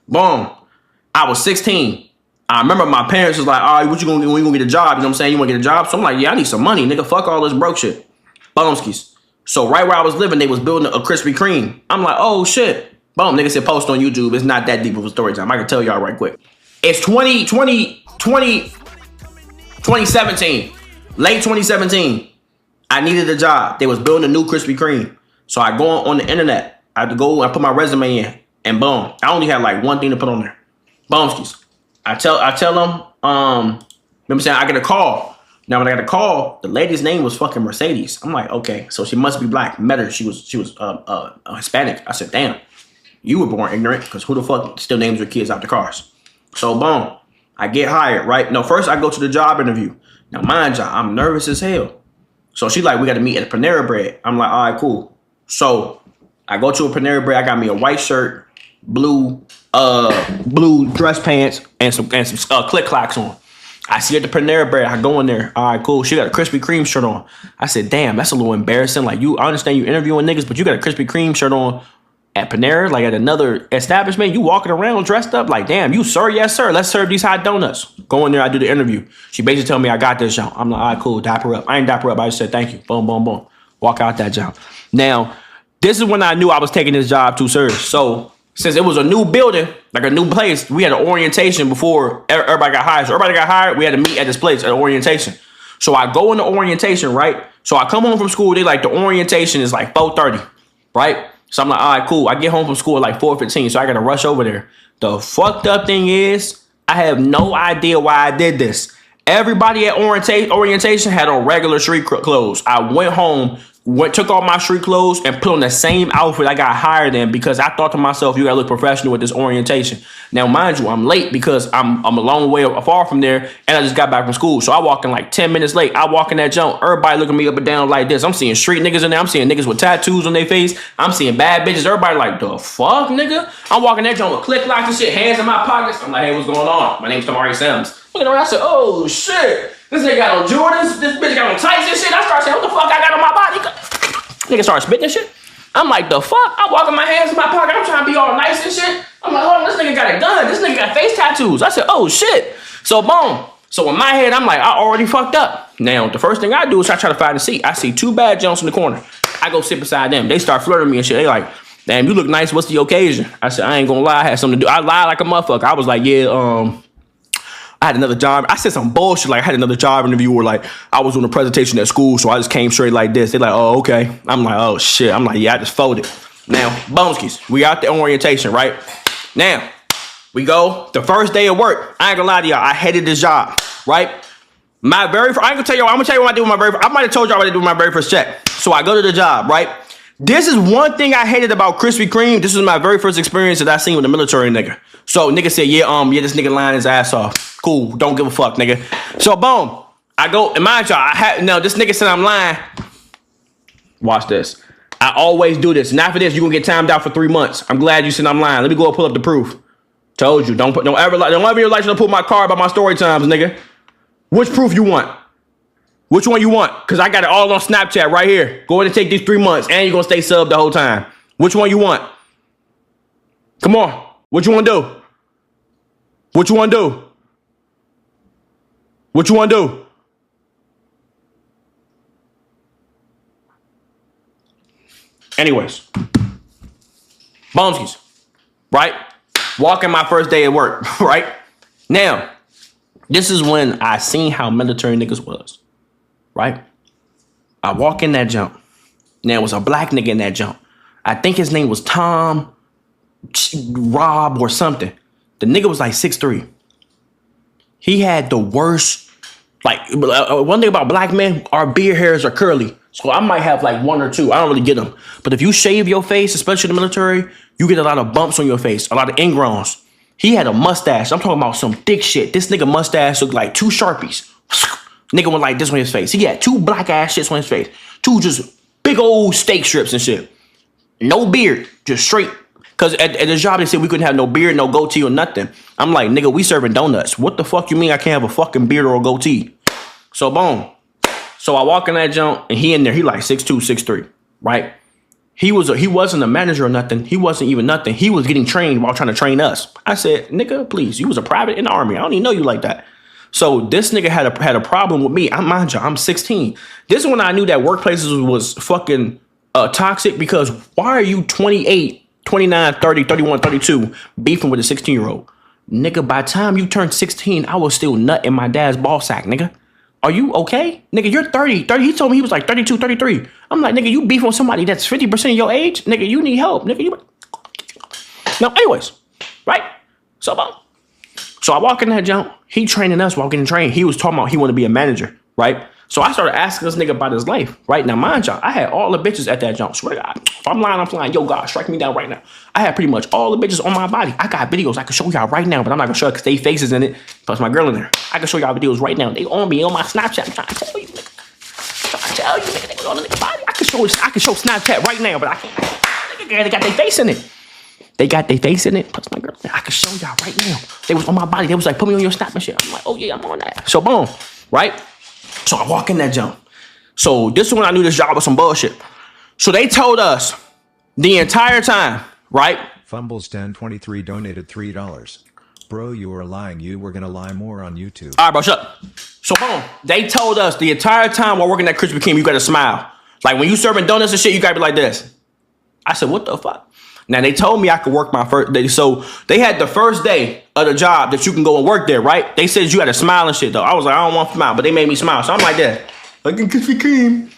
Boom. I was 16. I remember my parents was like, all right, what you gonna get when you gonna get a job? You know what I'm saying? You wanna get a job? So I'm like, yeah, I need some money, nigga. Fuck all this broke shit. Boomskis. So right where I was living, they was building a Krispy Kreme. I'm like, oh shit. Boom, nigga said post on YouTube. It's not that deep of a story time. I can tell y'all right quick. It's 2017. Late 2017. I needed a job. They was building a new Krispy Kreme. So I go on the internet. I had to go and put my resume in. And boom. I only had like one thing to put on there. Boomskis. I tell them, remember I'm saying, I get a call. Now when I got a call, the lady's name was fucking Mercedes. I'm like, okay, so she must be black. Met her, she was Hispanic. I said, damn, you were born ignorant, because who the fuck still names their kids after cars? So boom, I get hired, right? No, first I go to the job interview. Now mind you, I'm nervous as hell. So she's like, we got to meet at a Panera Bread. I'm like, all right, cool. So I go to a Panera Bread. I got me a white shirt, blue dress pants, and some click clocks on. I see her at the Panera Bread. I go in there. All right, cool. She got a Krispy Kreme shirt on. I said, damn, that's a little embarrassing. Like, I understand you interviewing niggas, but you got a Krispy Kreme shirt on at Panera, like at another establishment. You walking around dressed up like, damn, you sir, yes sir. Let's serve these hot donuts. Go in there. I do the interview. She basically tell me I got this jump. I'm like, all right, cool. Dapper up. I ain't dapper up. I just said thank you. Boom, boom, boom. Walk out that jump. Now, this is when I knew I was taking this job too serious. So since it was a new building, like a new place, we had an orientation before everybody got hired. So everybody got hired. We had to meet at this place at orientation. So I go into orientation, right? So I come home from school. They like the orientation is like 4:30, right? So I'm like, all right, cool. I get home from school at like 4:15. So I got to rush over there. The fucked up thing is I have no idea why I did this. Everybody at orientation had on regular street clothes. I went home, took off my street clothes and put on the same outfit I got hired in, because I thought to myself, you gotta look professional with this orientation. Now, mind you, I'm late because I'm a long way far from there, and I just got back from school. So I walk in like 10 minutes late. I walk in that junk. Everybody looking me up and down like this. I'm seeing street niggas in there. I'm seeing niggas with tattoos on their face. I'm seeing bad bitches. Everybody like, the fuck, nigga? I'm walking that junk with click locks and shit, hands in my pockets. I'm like, hey, what's going on? My name's Tamari Sims. Looking around, I said, oh shit. This nigga got on Jordans. This bitch got on tights and shit. I start saying, what the fuck I got on my body? Nigga start spitting and shit. I'm like, the fuck? I walk with my hands in my pocket. I'm trying to be all nice and shit. I'm like, hold on, this nigga got a gun. This nigga got face tattoos. I said, oh shit. So boom. So in my head, I'm like, I already fucked up. Now, the first thing I do is I try to find a seat. I see two bad junks in the corner. I go sit beside them. They start flirting me and shit. They like, damn, you look nice. What's the occasion? I said, I ain't gonna lie. I had something to do. I lied like a motherfucker. I was like, yeah, I had another job. I said some bullshit like I had another job interview where like I was doing a presentation at school, so I just came straight like this. They're like, oh, okay. I'm like, oh shit. I'm like, yeah, I just folded. Now, boomskis, we out the orientation, right? Now, we go the first day of work. I ain't gonna lie to y'all. I hated this job, right? My very first, I ain't gonna tell y'all. I'm gonna tell you what I did with my very first. I might have told y'all what I did with my very first check. So I go to the job, right? This is one thing I hated about Krispy Kreme. This was my very first experience that I seen with a military nigga. So nigga said, yeah, this nigga lying his ass off. Cool, don't give a fuck, nigga. So boom, I go, and mind y'all, this nigga said I'm lying. Watch this. I always do this. And after this, you're gonna get timed out for 3 months. I'm glad you said I'm lying. Let me go and pull up the proof. Told you, don't ever in your life to put my card by my story times, nigga. Which proof you want? Which one you want? Because I got it all on Snapchat right here. Go ahead and take these 3 months, and you're going to stay subbed the whole time. Which one you want? Come on. What you want to do? What you want to do? What you want to do? Anyways. Boomskis. Right? Walking my first day at work. Right? Now, this is when I seen how military niggas was. Right? I walk in that jump. Now, it was a black nigga in that jump. I think his name was Tom, Rob, or something. The nigga was like 6'3". He had the worst, like, one thing about black men, our beard hairs are curly. So I might have like one or two. I don't really get them. But if you shave your face, especially in the military, you get a lot of bumps on your face, a lot of ingrowns. He had a mustache. I'm talking about some thick shit. This nigga mustache looked like two Sharpies. Nigga went like this on his face. He had two black ass shits on his face. Two just big old steak strips and shit. No beard, just straight. Because at the job, they said we couldn't have no beard, no goatee or nothing. I'm like, nigga, we serving donuts. What the fuck you mean I can't have a fucking beard or a goatee? So boom. So I walk in that junk and he in there. He like 6'2", 6'3", right? He wasn't a manager or nothing. He wasn't even nothing. He was getting trained while trying to train us. I said, nigga, please, you was a private in the army. I don't even know you like that. So this nigga had a problem with me. Mind you, I'm 16. This is when I knew that workplaces was fucking toxic, because why are you 28, 29, 30, 31, 32 beefing with a 16-year-old? Nigga, by the time you turned 16, I was still nut in my dad's ball sack, nigga. Are you okay? Nigga, you're 30. He told me he was like 32, 33. I'm like, nigga, you beefing with somebody that's 50% of your age? Nigga, you need help. Nigga, you... Now, anyways, right? So I walk in that jump. He training us while getting trained. He was talking about he want to be a manager, right? So I started asking this nigga about his life, right? Now, mind y'all, I had all the bitches at that jump. Swear to God. If I'm lying, I'm flying. Yo, God, strike me down right now. I had pretty much all the bitches on my body. I got videos I can show y'all right now, but I'm not going to show it because they faces in it. Plus my girl in there. I can show y'all videos right now. They on me on my Snapchat. I'm trying to tell you, nigga. They was on the nigga body. I can show Snapchat right now, but I can't. Nigga, they got their face in it. They got their face in it. Plus my girl. I can show y'all right now. They was on my body. They was like, put me on your Snap and shit. I'm like, oh yeah, I'm on that. So boom, right? So I walk in that jump. So this is when I knew this job was some bullshit. So they told us the entire time, right? Fumbles1023 donated $3. Bro, you were lying. You were gonna lie more on YouTube. All right, bro, shut up. So boom, they told us the entire time while working at Krispy Kreme, you gotta smile. Like when you serving donuts and shit, you gotta be like this. I said, what the fuck? Now they told me I could work my first day. So they had the first day of the job that you can go and work there, right? They said you had to smile and shit though. I was like, I don't want to smile, but they made me smile. So I'm like that. Like in Krispy Kreme.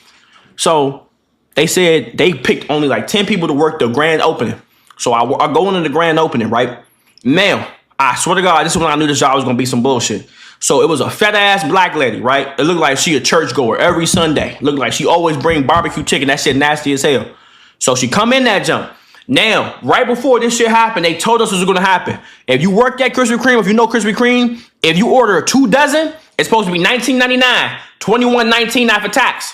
So they said they picked only like 10 people to work the grand opening. So I go into the grand opening, right? Now, I swear to God, this is when I knew this job was gonna be some bullshit. So it was a fat ass black lady, right? It looked like she a churchgoer every Sunday. Looked like she always bring barbecue chicken. That shit nasty as hell. So she come in that jump. Now, right before this shit happened, they told us this was gonna happen. If you work at Krispy Kreme, if you know Krispy Kreme, if you order 2 dozen, it's supposed to be $19.99, $21.19 after tax.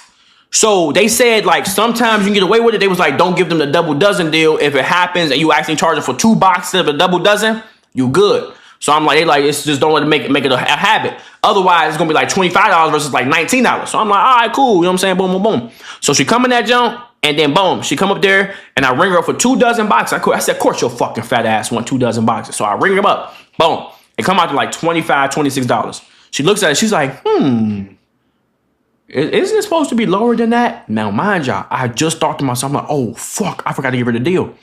So they said like sometimes you can get away with it. They was like, don't give them the double dozen deal. If it happens and you actually charge them for 2 boxes of a double dozen, you good. So I'm like, they like, it's just don't let it make it a habit. Otherwise, it's gonna be like $25 versus like $19. So I'm like, all right, cool. You know what I'm saying? Boom, boom, boom. So she come in that jump. And then boom, she come up there and I ring her up for 2 dozen boxes. I said, of course your fucking fat ass want 2 dozen boxes. So I ring her up. Boom. It come out to like $25, $26. She looks at it. She's like, isn't it supposed to be lower than that? Now, mind y'all, I just thought to myself, I'm like, oh, fuck, I forgot to give her the deal.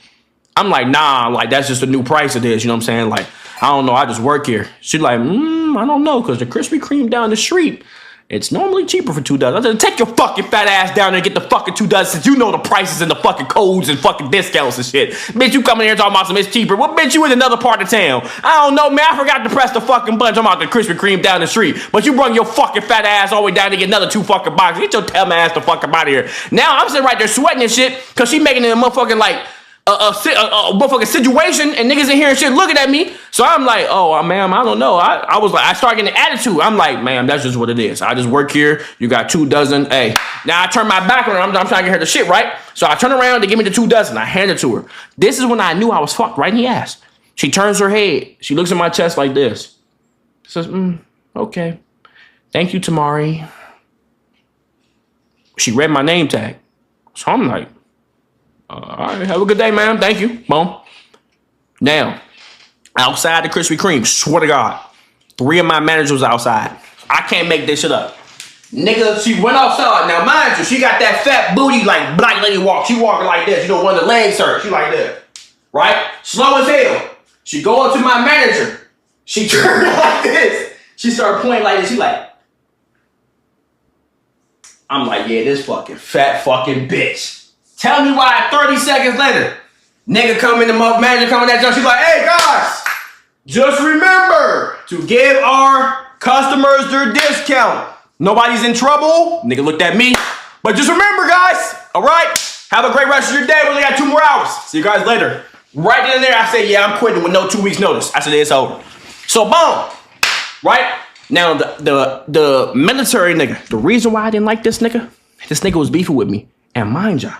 I'm like, nah, like that's just the new price it is. You know what I'm saying? Like, I don't know. I just work here. She's like, I don't know, because the Krispy Kreme down the street, it's normally cheaper for 2 dozen. I said, take your fucking fat ass down there and get the fucking 2 dozen since you know the prices and the fucking codes and fucking discounts and shit. Bitch, you coming here talking about some it's cheaper. What bitch you in another part of town? I don't know, man. I forgot to press the fucking button. I'm about the Krispy Kreme down the street. But you brought your fucking fat ass all the way down to get another 2 fucking boxes. Get your dumb ass the fuck out of here. Now I'm sitting right there sweating and shit because she making it a motherfucking like a motherfucking situation and niggas in here and shit looking at me. So I'm like, oh, ma'am, I don't know. I started getting an attitude. I'm like, ma'am, that's just what it is. I just work here. You got 2 dozen. Hey, now I turn my back on her. I'm trying to get her the shit, right? So I turn around to give me the 2 dozen. I hand it to her. This is when I knew I was fucked right in the ass. She turns her head. She looks at my chest like this. Says, okay. Thank you, Tamari. She read my name tag. So I'm like, all right, have a good day, ma'am. Thank you. Boom. Now, outside the Krispy Kreme, swear to God, 3 of my managers was outside. I can't make this shit up. Nigga, she went outside. Now, mind you, she got that fat booty like black lady walk. She walking like this. You know, when the legs hurt. She like this. Right? Slow as hell. She go up to my manager. She turned like this. She started pointing like this. She like, I'm like, yeah, this fucking fat fucking bitch. Tell me why 30 seconds later, nigga come in, the manager coming that jump. She's like, hey guys, just remember to give our customers their discount. Nobody's in trouble. Nigga looked at me. But just remember, guys, all right? Have a great rest of your day. We only got 2 more hours. See you guys later. Right then and there, I said, yeah, I'm quitting with no 2 weeks notice. I said, it's over. So boom, right? Now, the military nigga, the reason why I didn't like this nigga was beefing with me. And mind ya,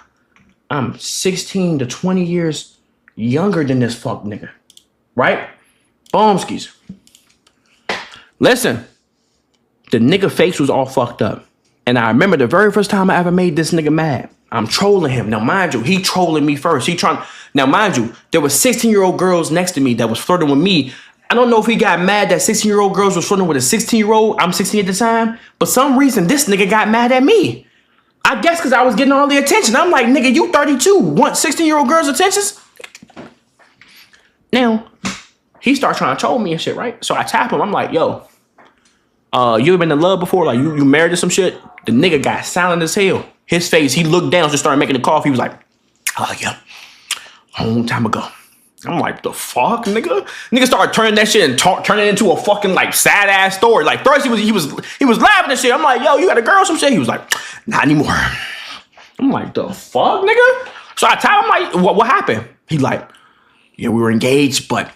I'm 16 to 20 years younger than this fuck nigga, right? Boomskis. Listen, the nigga face was all fucked up. And I remember the very first time I ever made this nigga mad. I'm trolling him. Now, mind you, he trolling me first. Now, mind you, there was 16-year-old girls next to me that was flirting with me. I don't know if he got mad that 16-year-old girls was flirting with a 16-year-old. I'm 16 at the time. But some reason, this nigga got mad at me. I guess because I was getting all the attention. I'm like, nigga, you 32. Want 16-year-old girls' attentions? Now, he starts trying to troll me and shit, right? So I tap him. I'm like, yo, you ever been in love before? Like, you married to some shit? The nigga got silent as hell. His face, he looked down, just started making the coffee. He was like, oh, yeah, a long time ago. I'm like, the fuck, nigga? Nigga started turning that shit and turning it into a fucking, like, sad-ass story. Like, first he was laughing and shit. I'm like, yo, you got a girl or some shit? He was like, not anymore. I'm like, the fuck, nigga? So I tell him, like, what happened? He like, yeah, we were engaged, but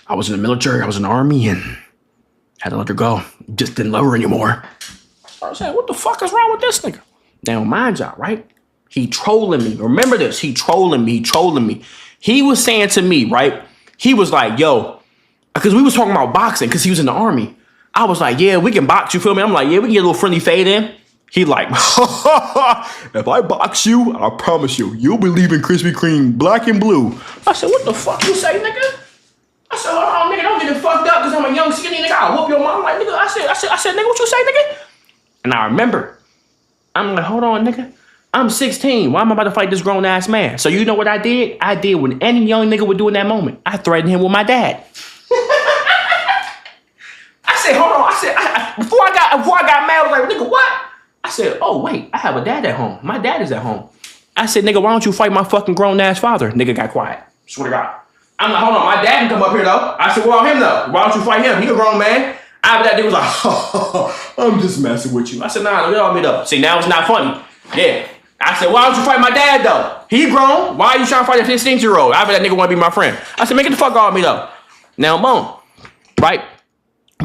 I was in the military. I was in the army and had to let her go. Just didn't love her anymore. I was saying, what the fuck is wrong with this nigga? Now, mind y'all, right? He trolling me. Remember this. He trolling me. He was saying to me, right? He was like, yo, because we was talking about boxing because he was in the army. I was like, yeah, we can box, you feel me? I'm like, yeah, we can get a little friendly fade in. He like, if I box you, I promise you'll be leaving Krispy Kreme black and blue. I said, what the fuck you say, nigga? I said, hold on, nigga, don't get it fucked up because I'm a young skinny nigga. I'll whoop your mom. Like, nigga, I said, nigga, what you say, nigga? And I remember, I'm like, hold on, nigga. I'm 16. Why am I about to fight this grown ass man? So you know what I did? I did what any young nigga would do in that moment. I threatened him with my dad. I said, hold on. I said, before I got mad, I was like, nigga, what? I said, oh wait, I have a dad at home. My dad is at home. I said, nigga, why don't you fight my fucking grown ass father? Nigga got quiet. Swear to God. I'm like, hold on, my dad can come up here though. I said, well, him though. Why don't you fight him? He a grown man. After that, dude was like, oh, I'm just messing with you. I said, nah, let all meet up. See, now it's not funny. Yeah. I said, why don't you fight my dad, though? He grown. Why are you trying to fight a 16-year-old? After that nigga want to be my friend. I said, make it the fuck off me, though. Now, boom. Right?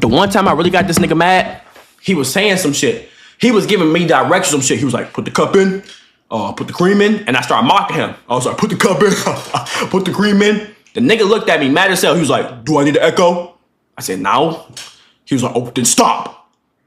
The one time I really got this nigga mad, he was saying some shit. He was giving me directions, some shit. He was like, put the cup in, put the cream in, and I started mocking him. I was like, put the cup in, put the cream in. The nigga looked at me mad as hell. He was like, do I need to echo? I said, no. He was like, oh, then stop.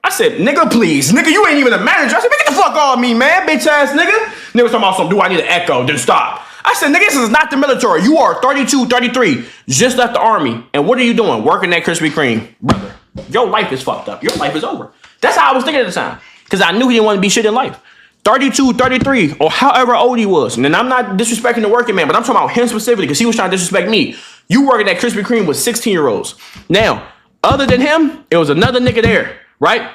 I said, nigga, please. Nigga, you ain't even a manager. I said, get the fuck off me, man, bitch ass nigga. Nigga was talking about something, do I need an echo? Then stop. I said, nigga, this is not the military. You are 32, 33, just left the army. And what are you doing? Working at Krispy Kreme. Brother, your life is fucked up. Your life is over. That's how I was thinking at the time. Because I knew he didn't want to be shit in life. 32, 33, or however old he was. And then I'm not disrespecting the working man, but I'm talking about him specifically because he was trying to disrespect me. You working at Krispy Kreme with 16-year-olds. Now, other than him, it was another nigga there, right?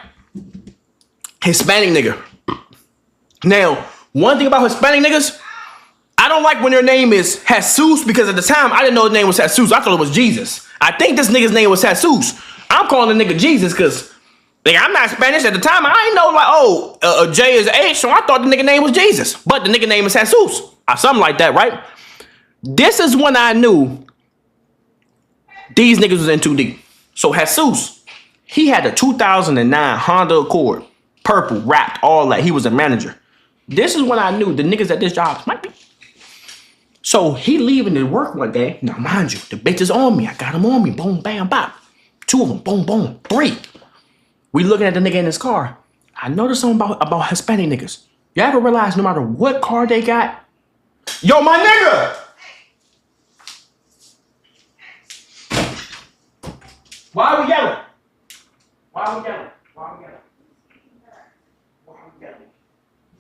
Hispanic nigga. Now, one thing about Hispanic niggas, I don't like when their name is Jesus because at the time, I didn't know his name was Jesus. I thought it was Jesus. I think this nigga's name was Jesus. I'm calling the nigga Jesus because I'm not Spanish at the time. I ain't know like, J is H, so I thought the nigga name was Jesus. But the nigga name is Jesus. Or something like that, right? This is when I knew these niggas was in too deep. So Jesus, he had a 2009 Honda Accord, purple, wrapped, all that. He was a manager. This is when I knew the niggas at this job might be. So he leaving to work one day. Now, mind you, the bitch is on me. I got him on me. Boom, bam, bop. 2 of them. Boom, boom. 3. We looking at the nigga in his car. I noticed something about Hispanic niggas. You ever realize no matter what car they got? Yo, my nigga! Why are we yelling? Why are we yelling? Why are we yelling? Why are we yelling?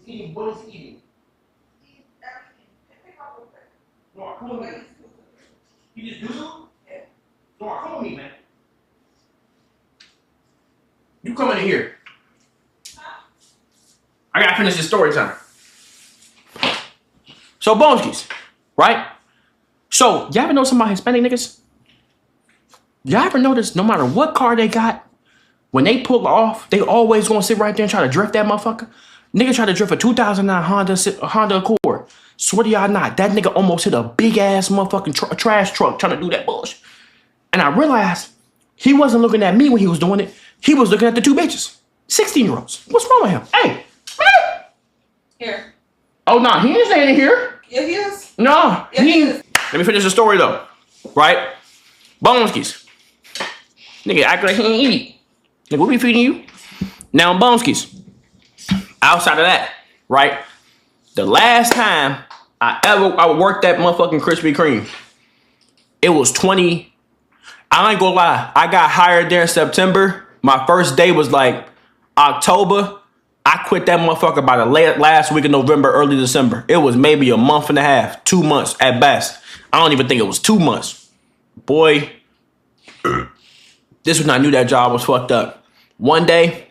He's eating. What is he eating? No, come on, man. You just doodle? Yeah. No, come on, me, man. You come in here. I gotta finish this story time. So, Boneskis, right? So, y'all ever know some about Hispanic niggas? Y'all ever notice no matter what car they got, when they pull off, they always gonna sit right there and try to drift that motherfucker? Nigga tried to drift a 2009 Honda Accord. Swear to y'all not, that nigga almost hit a big ass motherfucking trash truck trying to do that bullshit. And I realized he wasn't looking at me when he was doing it. He was looking at the 2 bitches, 16-year-olds. What's wrong with him? Hey, here. Oh no, he ain't staying in here. Yeah, he is. No, yeah, he is. Let me finish the story though, right? Boneskis, nigga, act like he ain't eat. Nigga, what we feeding you? Now, Boneskis. Outside of that, right? The last time I worked that motherfucking Krispy Kreme, it was 20. I ain't gonna lie. I got hired there in September. My first day was like October. I quit that motherfucker by the last week of November, early December. It was maybe a month and a half, 2 months at best. I don't even think it was 2 months. Boy, this was when I knew that job was fucked up. One day,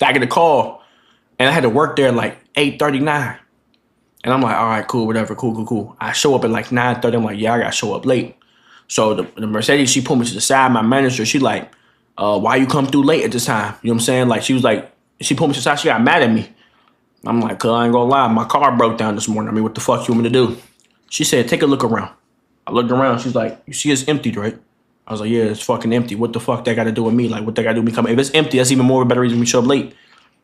I get a call, and I had to work there at like 8:39. And I'm like, all right, cool, whatever, cool. I show up at like 9:30. I'm like, yeah, I gotta show up late. So the Mercedes, she pulled me to the side. My manager, she like, why you come through late at this time? You know what I'm saying? Like, she was like, she pulled me to the side. She got mad at me. I'm like, cuz I ain't gonna lie. My car broke down this morning. I mean, what the fuck you want me to do? She said, take a look around. I looked around. She's like, you see it's empty, right? I was like, yeah, it's fucking empty. What the fuck that got to do with me? Like, what that got to do with me coming? If it's empty, that's even more of a better reason we show up late.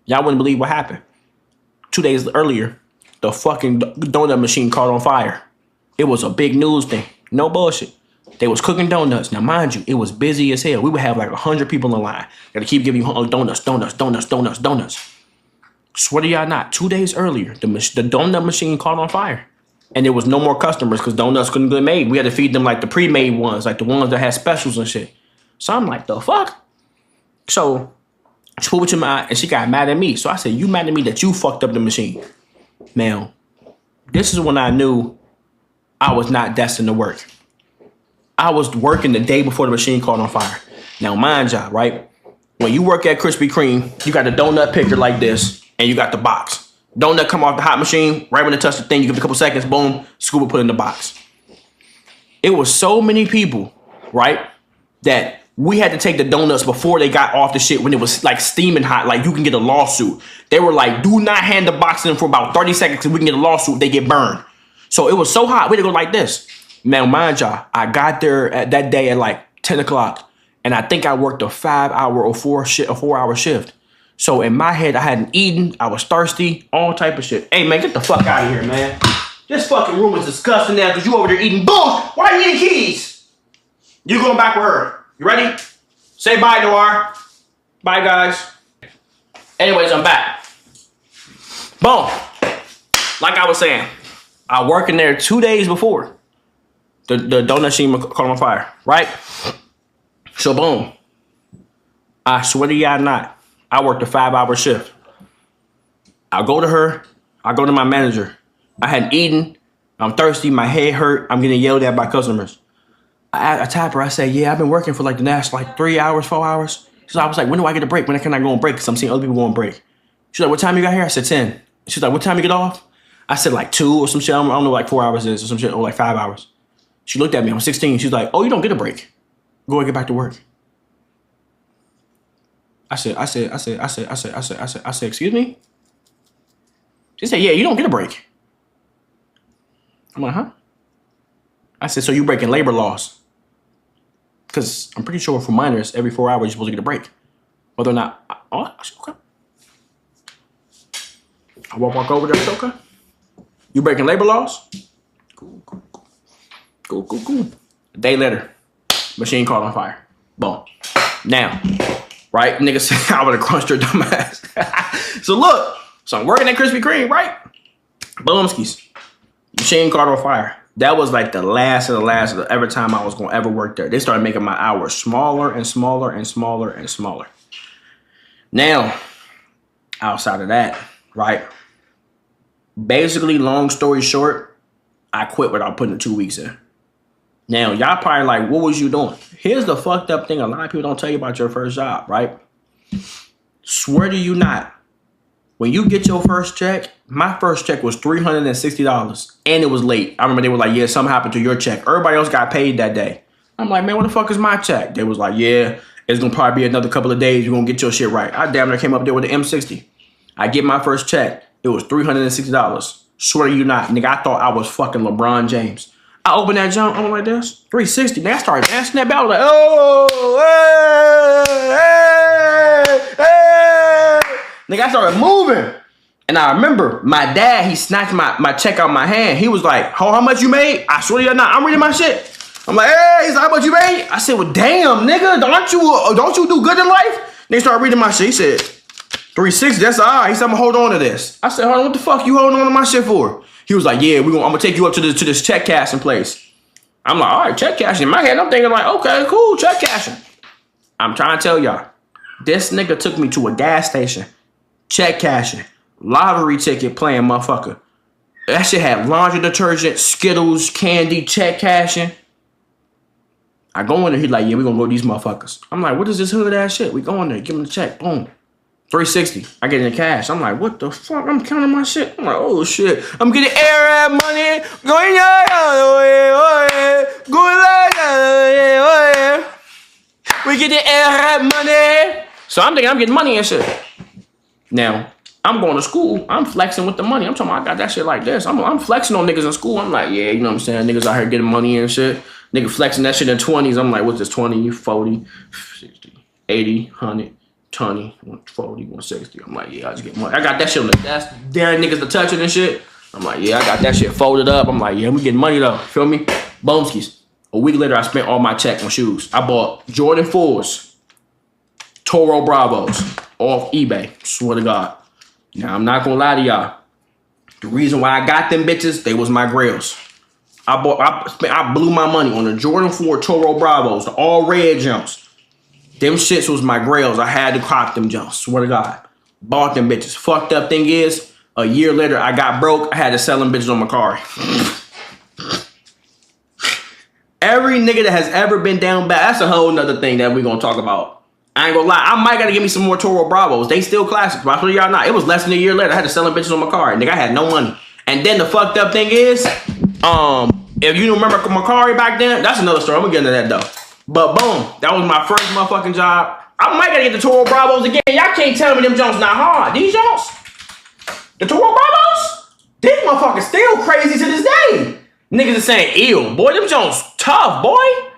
Y'all wouldn't believe what happened. 2 days earlier, the fucking donut machine caught on fire. It was a big news thing. No bullshit. They was cooking donuts. Now, mind you, it was busy as hell. We would have like 100 people in line. Gotta keep giving you donuts. Swear to y'all not. 2 days earlier, the donut machine caught on fire. And there was no more customers because donuts couldn't get made. We had to feed them like the pre-made ones, like the ones that had specials and shit. So I'm like, the fuck? So she put it in my eye and she got mad at me. So I said, you mad at me that you fucked up the machine? Now, this is when I knew I was not destined to work. I was working the day before the machine caught on fire. Now, mind y'all, right? When you work at Krispy Kreme, you got the donut picker like this, and you got the box. Donut come off the hot machine, right when it touch the thing, you give it a couple seconds, boom, scoop it, put it in the box. It was so many people, right, that we had to take the donuts before they got off the shit when it was like steaming hot, like you can get a lawsuit. They were like, do not hand the box in for about 30 seconds because we can get a lawsuit, they get burned. So it was so hot, we had to go like this. Now, mind y'all, I got there at that day at like 10 o'clock, and I think I worked a 5-hour or 4-hour shift. So in my head, I hadn't eaten, I was thirsty, all type of shit. Hey, man, get the fuck out of here, man. This fucking room is disgusting now because you over there eating bull. Why are you eating keys? You going back with her. You ready? Say bye, Noir. Bye, guys. Anyways, I'm back. Boom. Like I was saying, I worked in there 2 days before the donut machine caught on fire, right? So boom. I swear to y'all not. I worked a 5-hour shift. I go to her. I go to my manager. I hadn't eaten. I'm thirsty. My head hurt. I'm getting yelled at by customers. I tap her. I say, yeah, I've been working for like the last like 3 hours, 4 hours. So I was like, when do I get a break? When can I go on break? Because I'm seeing other people go on break. She's like, what time you got here? I said 10. She's like, what time you get off? I said like 2 or some shit. I don't know, like 4 hours is or some shit, or like 5 hours. She looked at me. I'm 16. She's like, oh, you don't get a break. Go and get back to work. I said, excuse me? She said, yeah, you don't get a break. I'm like, huh? I said, so you breaking labor laws? Because I'm pretty sure for minors, every 4 hours you're supposed to get a break. Whether or not, oh, okay. I walk over there, okay. You breaking labor laws? Cool. A day later, machine caught on fire. Boom. Now, right? Nigga said I would have crunched her dumb ass. So look, so I'm working at Krispy Kreme, right? Boomskis. Machine caught on fire. That was like the last of the every time I was gonna ever work there. They started making my hours smaller and smaller and smaller and smaller. Now, outside of that, right? Basically, long story short, I quit without putting 2 weeks in. Now, y'all probably like, what was you doing? Here's the fucked up thing a lot of people don't tell you about your first job, right? Swear to you not. When you get your first check, my first check was $360 and it was late. I remember they were like, yeah, something happened to your check. Everybody else got paid that day. I'm like, man, what the fuck is my check? They was like, yeah, it's gonna probably be another couple of days. You're gonna get your shit right. I damn near came up there with the M60. I get my first check. It was $360. Swear to you not. Nigga, I thought I was fucking LeBron James. I opened that jump. I'm like this. 360. Nigga, I started dancing that bell. I was like, oh, hey. Nigga, I started moving. And I remember my dad, he snatched my check out of my hand. He was like, how much you made? I swear to you not. I'm reading my shit. I'm like, hey, he's like, how much you made? I said, well, damn, nigga, don't you do good in life? They started reading my shit. He said, 360, that's all right. He said, I'm gonna hold on to this. I said, hold on, what the fuck you holding on to my shit for? He was like, yeah, I'm gonna take you up to this check cashing place. I'm like, all right, check cashing. In my head, I'm thinking like, okay, cool, check cashing. I'm trying to tell y'all, this nigga took me to a gas station, check cashing, lottery ticket playing motherfucker. That shit had laundry detergent, Skittles, candy, check cashing. I go in there, he's like, yeah, we gonna go to these motherfuckers. I'm like, what is this hood ass shit? We go in there, give him the check, boom. 360. I get in the cash. I'm like, what the fuck? I'm counting my shit. I'm like, oh shit. I'm getting air money. Going going we get the air money. So I'm thinking I'm getting money and shit. Now, I'm going to school. I'm flexing with the money. I'm talking about I got that shit like this. I'm flexing on niggas in school. I'm like, yeah, you know what I'm saying? Niggas out here getting money and shit. Nigga flexing that shit in 20s. I'm like, what's this? 20, 40, 60, 80, 100. 20, 140, 160. I'm like, yeah, I just get money. I got that shit on the desk. Daring niggas to touch it and shit. I'm like, yeah, I got that shit folded up. I'm like, yeah, we getting money though. Feel me? Boomskis. A week later, I spent all my check on shoes. I bought Jordan 4s, Toro Bravos off eBay. Swear to God. Now, I'm not gonna lie to y'all. The reason why I got them bitches, they was my grails. I blew my money on the Jordan 4 Toro Bravos, the all red jumps. Them shits was my grails. I had to cop them jumps. Swear to God. Bought them bitches. Fucked up thing is, a year later, I got broke. I had to sell them bitches on my car. Every nigga that has ever been down bad, that's a whole nother thing that we're going to talk about. I ain't gonna lie. I might got to give me some more Toro Bravos. They still classics. But I told y'all not. It was less than a year later. I had to sell them bitches on my car. Nigga, I had no money. And then the fucked up thing is, if you remember Macari back then, that's another story. I'm going to get into that though. But boom, that was my first motherfucking job. I might gotta get the Toro Bravos again. Y'all can't tell me them Jones not hard. These Jones, the Toro Bravos, these motherfuckers still crazy to this day. Niggas is saying, ew, boy, them Jones tough, boy.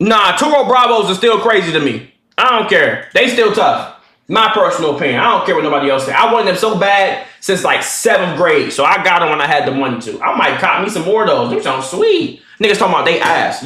Nah, Toro Bravos are still crazy to me. I don't care. They still tough. My personal opinion. I don't care what nobody else say. I wanted them so bad since like 7th grade. So I got them when I had the money to. I might cop me some more of those. Them Jones sweet. Niggas talking about they ass.